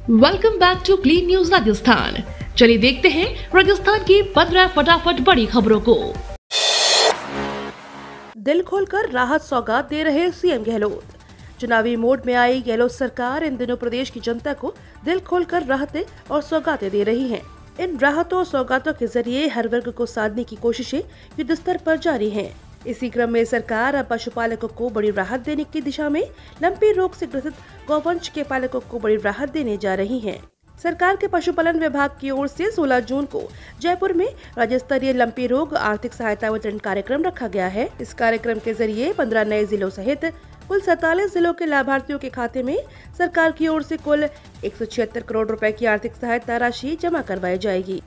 Welcome back to clean news Rajasthan. चलिए देखते हैं राजस्थान की 15 फटाफट बड़ी खबरों को। दिल खोलकर राहत सौगात दे रहे सीएम गहलोत। चुनावी मोड में आई गहलोत सरकार इन दिनों प्रदेश की जनता को दिल खोलकर राहतें और सौगातें दे रही है। इन राहतों और सौगातों के जरिए हर वर्ग को साधने की कोशिशें युद्ध स्तर पर जारी हैं। इसी क्रम में सरकार अब पशुपालकों को बड़ी राहत देने की दिशा में लंपी रोग से ग्रसित गौवंश के पालकों को बड़ी राहत देने जा रही है। सरकार के पशुपालन विभाग की ओर से 16 जून को जयपुर में राज्य स्तरीय लंपी रोग आर्थिक सहायता वितरण कार्यक्रम रखा गया है। इस कार्यक्रम के जरिए 15 नए जिलों सहित कुल 47 जिलों के लाभार्थियों के खाते में सरकार की ओर से कुल 176 करोड़ रुपए की आर्थिक सहायता राशि जमा करवाई जाएगी।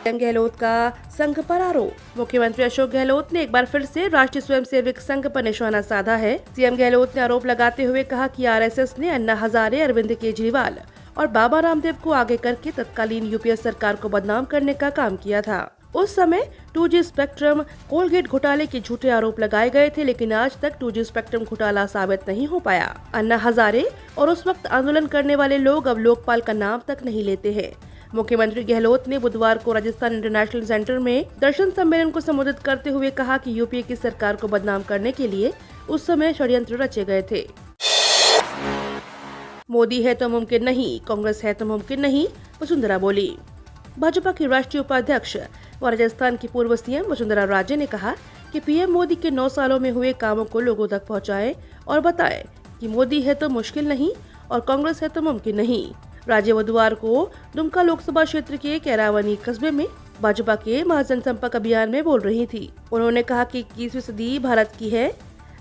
गहलोत का संघ पर आरोप। मुख्यमंत्री अशोक गहलोत ने एक बार फिर से राष्ट्रीय स्वयंसेवक संघ पर निशाना साधा है। सीएम गहलोत ने आरोप लगाते हुए कहा कि आरएसएस ने अन्ना हजारे, अरविंद केजरीवाल और बाबा रामदेव को आगे करके तत्कालीन यूपीए सरकार को बदनाम करने का काम किया था। उस समय 2G स्पेक्ट्रम कोलगेट घोटाले के झूठे आरोप लगाए गए थे, लेकिन आज तक 2G स्पेक्ट्रम घोटाला साबित नहीं हो पाया। अन्ना हजारे और उस वक्त आंदोलन करने वाले लोग अब लोकपाल का नाम तक नहीं लेते हैं। मुख्यमंत्री गहलोत ने बुधवार को राजस्थान इंटरनेशनल सेंटर में दर्शन सम्मेलन को संबोधित करते हुए कहा कि यूपीए की सरकार को बदनाम करने के लिए उस समय षड्यंत्र रचे गए थे। मोदी है तो मुमकिन नहीं, कांग्रेस है तो मुमकिन नहीं, वसुंधरा बोली। भाजपा की राष्ट्रीय उपाध्यक्ष व राजस्थान की पूर्व सीएम वसुंधरा राजे ने कहा कि पीएम मोदी के 9 सालों में हुए कामों को लोगों तक पहुंचाएं और बताएं कि मोदी है तो मुश्किल नहीं और कांग्रेस है तो मुमकिन नहीं। राजे बुधवार को दुमका लोकसभा क्षेत्र के कैरावनी कस्बे में भाजपा के महाजनसंपर्क अभियान में बोल रही थी। उन्होंने कहा कि 21वीं सदी भारत की है।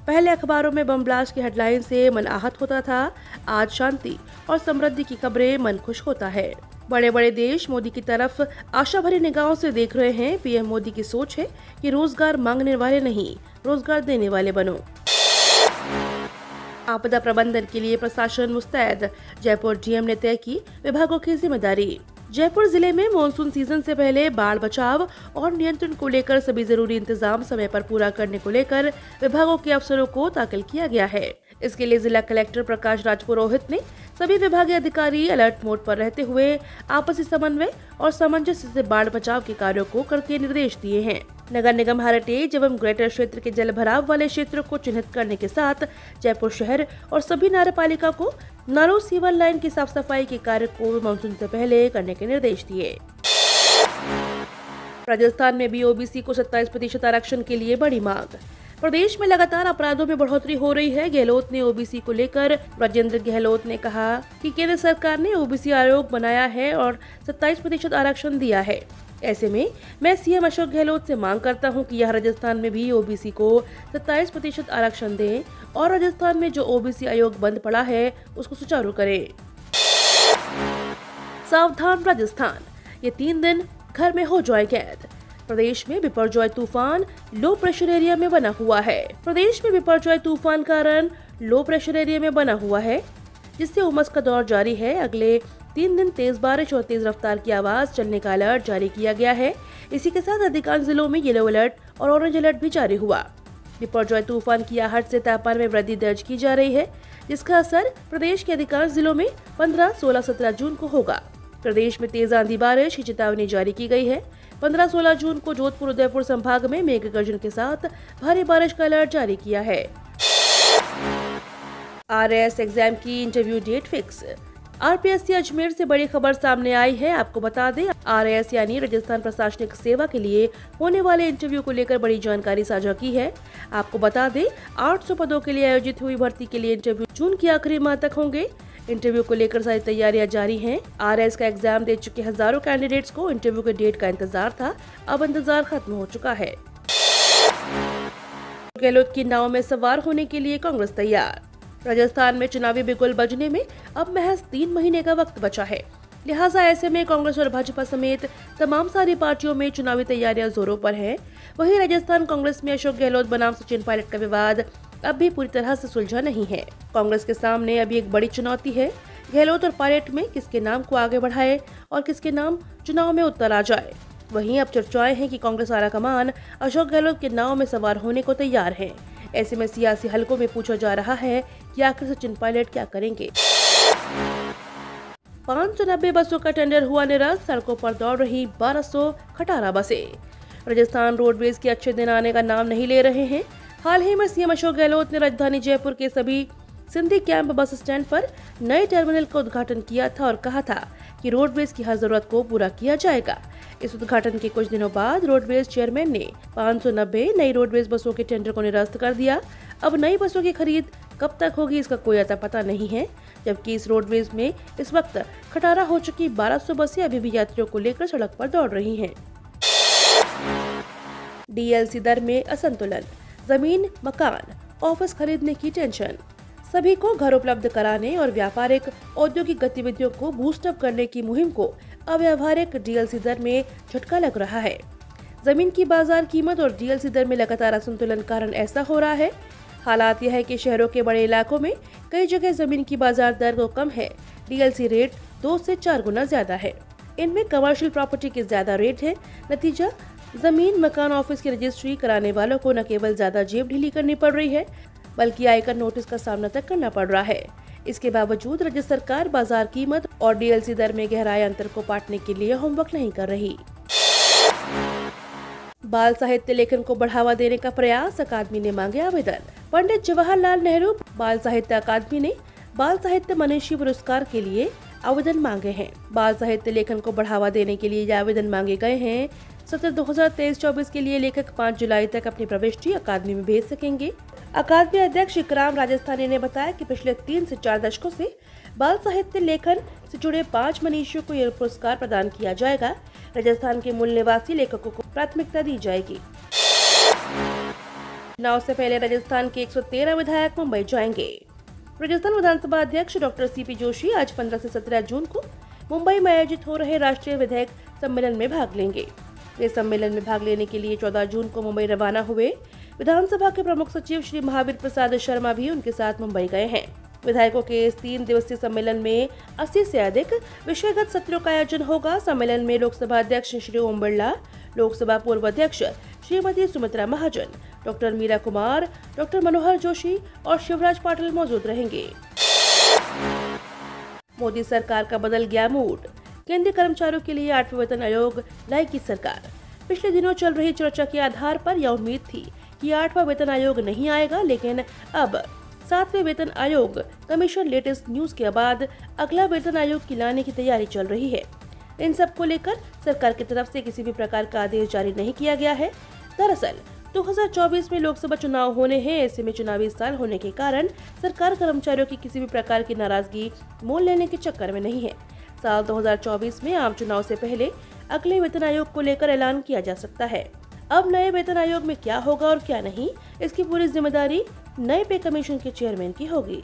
पहले अखबारों में बम ब्लास्ट की हेडलाइन से मन आहत होता था, आज शांति और समृद्धि की खबरें मन खुश होता है। बड़े बड़े देश मोदी की तरफ आशा भरी निगाहों से देख रहे हैं। पीएम मोदी की सोच है कि रोजगार मांगने वाले नहीं, रोजगार देने वाले बनो। आपदा प्रबंधन के लिए प्रशासन मुस्तैद, जयपुर डीएम ने तय की विभागों की जिम्मेदारी। जयपुर जिले में मानसून सीजन से पहले बाढ़ बचाव और नियंत्रण को लेकर सभी जरूरी इंतजाम समय पर पूरा करने को लेकर विभागों के अफसरों को ताकिल किया गया है। इसके लिए जिला कलेक्टर प्रकाश राज पुरोहित ने सभी विभागीय अधिकारी अलर्ट मोड पर रहते हुए आपसी समन्वय और सामंजस्य से बाढ़ बचाव के कार्यों को करके निर्देश दिए हैं। नगर निगम हेरिटेज एवं ग्रेटर क्षेत्र के जल भराव वाले क्षेत्रों को चिन्हित करने के साथ जयपुर शहर और सभी नगरपालिका को नालों सीवर लाइन की साफ सफाई के कार्य को मानसून से पहले करने के निर्देश दिए। राजस्थान में भी ओबीसी को 27% आरक्षण के लिए बड़ी मांग। प्रदेश में लगातार अपराधों में बढ़ोतरी हो रही है। गहलोत ने ओबीसी को लेकर राजेंद्र गहलोत ने कहा कि केंद्र सरकार ने ओबीसी आयोग बनाया है और 27% आरक्षण दिया है। ऐसे में मैं सीएम अशोक गहलोत से मांग करता हूं कि यह राजस्थान में भी ओबीसी को 27% आरक्षण दें और राजस्थान में जो ओबीसी आयोग बंद पड़ा है उसको सुचारू करें। सावधान राजस्थान, ये 3 दिन घर में हो जाए कैद। प्रदेश में बिपरजॉय तूफान लो प्रेशर एरिया में बना हुआ है। प्रदेश में बिपरजॉय तूफान का रन लो प्रेशर एरिया में बना हुआ है, जिससे उमस का दौर जारी है। अगले 3 दिन तेज बारिश और तेज रफ्तार की आवाज चलने का अलर्ट जारी किया गया है। इसी के साथ अधिकांश जिलों में येलो अलर्ट और ऑरेंज अलर्ट भी जारी हुआ। बिपरजॉय तूफान की आहट से तापमान में वृद्धि दर्ज की जा रही है, जिसका असर प्रदेश के अधिकांश जिलों में 15, 16, 17 जून को होगा। प्रदेश में तेज आंधी बारिश की चेतावनी जारी की गई है। 15, 16 जून को जोधपुर उदयपुर संभाग में मेघ गर्जन के साथ भारी बारिश का अलर्ट जारी किया है। आरएएस एग्जाम की interview date fix. RPSC Ajmer से बड़ी खबर सामने आई है। आपको बता दें, आरएएस यानी राजस्थान प्रशासनिक सेवा के लिए होने वाले इंटरव्यू को लेकर बड़ी जानकारी साझा की है। आपको बता दें, 800 पदों के लिए आयोजित हुई भर्ती के लिए इंटरव्यू जून की आखिरी माह तक होंगे। इंटरव्यू को लेकर सारी तैयारियां जारी हैं। आरएएस का एग्जाम दे चुके हजारों कैंडिडेट्स को इंटरव्यू के डेट का इंतजार था, अब इंतजार खत्म हो चुका है। गहलोत की नाव में सवार होने के लिए कांग्रेस तैयार। राजस्थान में चुनावी बिगुल बजने में अब महज 3 महीने का वक्त बचा है, लिहाजा ऐसे में कांग्रेस और भाजपा समेत तमाम सारी पार्टियों में चुनावी तैयारियां जोरों पर हैं। वहीं राजस्थान कांग्रेस में अशोक गहलोत बनाम सचिन पायलट का विवाद अब भी पूरी तरह से सुलझा नहीं है। कांग्रेस के सामने अभी एक बड़ी चुनौती है, गहलोत और पायलट में किसके नाम को आगे बढ़ाए और किसके नाम चुनाव में उतर आ जाए। वहीं अब चर्चाएं हैं कि कांग्रेस आलाकमान अशोक गहलोत के नाव में सवार होने को तैयार है। ऐसे में सियासी हलकों में पूछा जा रहा है कि आखिर सचिन पायलट क्या करेंगे। 590 बसों का टेंडर हुआ निरस्त, सड़कों पर दौड़ रही 1200 खटारा बसें। राजस्थान रोडवेज के अच्छे दिन आने का नाम नहीं ले रहे हैं। हाल ही में सीएम अशोक गहलोत ने राजधानी जयपुर के सभी सिंधी कैंप बस स्टैंड पर नए टर्मिनल का उद्घाटन किया था और कहा था कि रोडवेज की हर जरूरत को पूरा किया जाएगा। इस उद्घाटन के कुछ दिनों बाद रोडवेज चेयरमैन ने 590 नई रोडवेज बसों के टेंडर को निरस्त कर दिया। अब नई बसों की खरीद कब तक होगी इसका कोई अता पता नहीं है, जबकि इस रोडवेज में इस वक्त खटारा हो चुकी 1200 बसें अभी भी यात्रियों को लेकर सड़क पर दौड़ रही हैं। डीएलसी दर में असंतुलन, जमीन, मकान, ऑफिस खरीदने की टेंशन। सभी को घर उपलब्ध कराने और व्यापारिक औद्योगिक गतिविधियों को बूस्टअप करने की मुहिम को अव्यावहारिक डीएलसी दर में झटका लग रहा है। जमीन की बाजार कीमत और डीएलसी दर में लगातार असंतुलन कारण ऐसा हो रहा है। हालात यह है कि शहरों के बड़े इलाकों में कई जगह जमीन की बाजार दर तो कम है, डीएलसी रेट 2 से 4 गुना ज्यादा है। इनमें कमर्शियल प्रॉपर्टी की ज्यादा रेट है। नतीजा, जमीन, मकान, ऑफिस की रजिस्ट्री कराने वालों को न केवल ज्यादा जेब ढीली करनी पड़ रही है, बल्कि आयकर नोटिस का सामना तक करना पड़ रहा है। इसके बावजूद राज्य सरकार बाजार कीमत और डीएलसी दर में गहराए अंतर को पाटने के लिए होमवर्क नहीं कर रही। बाल साहित्य लेखन को बढ़ावा देने का प्रयास, अकादमी ने मांगे आवेदन। पंडित जवाहरलाल नेहरू बाल साहित्य अकादमी ने बाल साहित्य मनीषी पुरस्कार के लिए आवेदन मांगे हैं। बाल साहित्य लेखन को बढ़ावा देने के लिए ये आवेदन मांगे गए हैं। सत्र 2023-24 के लिए लेखक 5 जुलाई तक अपनी प्रविष्टि अकादमी में भेज सकेंगे। अकादमी अध्यक्ष इकराम राजस्थानी ने बताया कि पिछले 3 से 4 दशकों से बाल साहित्य लेखन से जुड़े 5 मनीषियों को यह पुरस्कार प्रदान किया जाएगा। राजस्थान के मूल निवासी लेखकों को प्राथमिकता दी जाएगी। चुनाव से पहले राजस्थान के 113 विधायक मुंबई जाएंगे। राजस्थान विधानसभा अध्यक्ष डॉक्टर सीपी जोशी आज 15 से 17 जून को मुंबई में आयोजित हो रहे राष्ट्रीय विधायक सम्मेलन में भाग लेंगे। वे सम्मेलन में भाग लेने के लिए 14 जून को मुंबई रवाना हुए। विधानसभा के प्रमुख सचिव श्री महावीर प्रसाद शर्मा भी उनके साथ मुंबई गए हैं। विधायकों के इस 3 दिवसीय सम्मेलन में 80 से अधिक विषयगत सत्रों का आयोजन होगा। सम्मेलन में लोकसभा अध्यक्ष श्री ओम बिरला, लोकसभा पूर्व अध्यक्ष श्रीमती सुमित्रा महाजन, डॉक्टर मीरा कुमार, डॉक्टर मनोहर जोशी और शिवराज पाटिल मौजूद रहेंगे। मोदी सरकार का बदल गया मूड, केंद्रीय कर्मचारियों के लिए 8वें वेतन आयोग लाएगी सरकार। पिछले दिनों चल रही चर्चा के आधार पर यह उम्मीद थी कि 8वां वेतन आयोग नहीं आएगा, लेकिन अब 7वें वेतन आयोग कमीशन लेटेस्ट न्यूज के बाद अगला वेतन आयोग की लाने की तैयारी चल रही है। इन सब को लेकर सरकार की तरफ से किसी भी प्रकार का आदेश जारी नहीं किया गया है। दरअसल 2024 में लोकसभा चुनाव होने हैं। ऐसे में चुनावी साल होने के कारण सरकार कर्मचारियों की किसी भी प्रकार की नाराजगी मोल लेने के चक्कर में नहीं है। साल 2024 में आम चुनाव से पहले अगले वेतन आयोग को लेकर ऐलान किया जा सकता है। अब नए वेतन आयोग में क्या होगा और क्या नहीं, इसकी पूरी जिम्मेदारी नए पे कमीशन के चेयरमैन की होगी।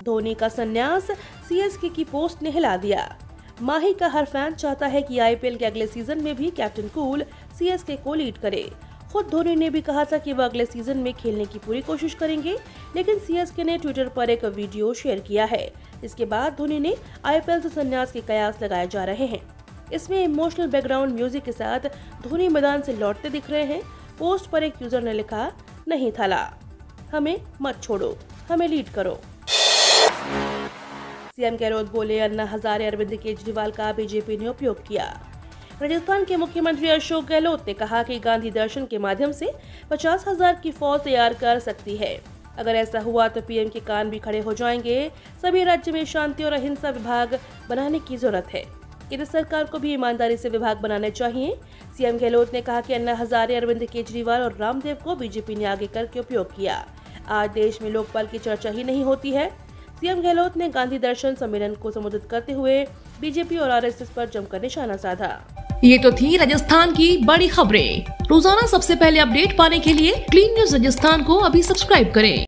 धोनी का संन्यास, सीएसके की पोस्ट ने हिला दिया। माही का हर फैन चाहता है कि आईपीएल के अगले सीजन में भी कैप्टन कूल सीएसके को लीड करे। खुद धोनी ने भी कहा था कि वह अगले सीजन में खेलने की पूरी कोशिश करेंगे, लेकिन सीएसके ने ट्विटर पर एक वीडियो शेयर किया है। इसके बाद धोनी ने आईपीएल से संन्यास के कयास लगाए जा रहे हैं। इसमें इमोशनल बैकग्राउंड म्यूजिक के साथ धोनी मैदान से लौटते दिख रहे हैं। पोस्ट पर एक यूजर ने लिखा, नहीं थाला, हमें मत छोड़ो, हमें लीड करो। सीएम गहलोत बोले, अन्ना हजारे अरविंद केजरीवाल का बीजेपी ने उपयोग किया। राजस्थान के मुख्यमंत्री अशोक गहलोत ने कहा कि गांधी दर्शन के माध्यम से 50,000 की फौज तैयार कर सकती है। अगर ऐसा हुआ तो पीएम के कान भी खड़े हो जाएंगे। सभी राज्य में शांति और अहिंसा विभाग बनाने की जरूरत है। केंद्र सरकार को भी ईमानदारी से विभाग बनाने चाहिए। सीएम गहलोत ने कहा कि अन्ना हजारे, अरविंद केजरीवाल और रामदेव को बीजेपी ने आगे करके उपयोग किया। आज देश में लोकपाल की चर्चा ही नहीं होती है। सीएम गहलोत ने गांधी दर्शन सम्मेलन को संबोधित करते हुए बीजेपी और आरएसएस पर जमकर निशाना साधा। ये तो थी राजस्थान की बड़ी खबरें। रोजाना सबसे पहले अपडेट पाने के लिए क्लीन न्यूज राजस्थान को अभी सब्सक्राइब करें।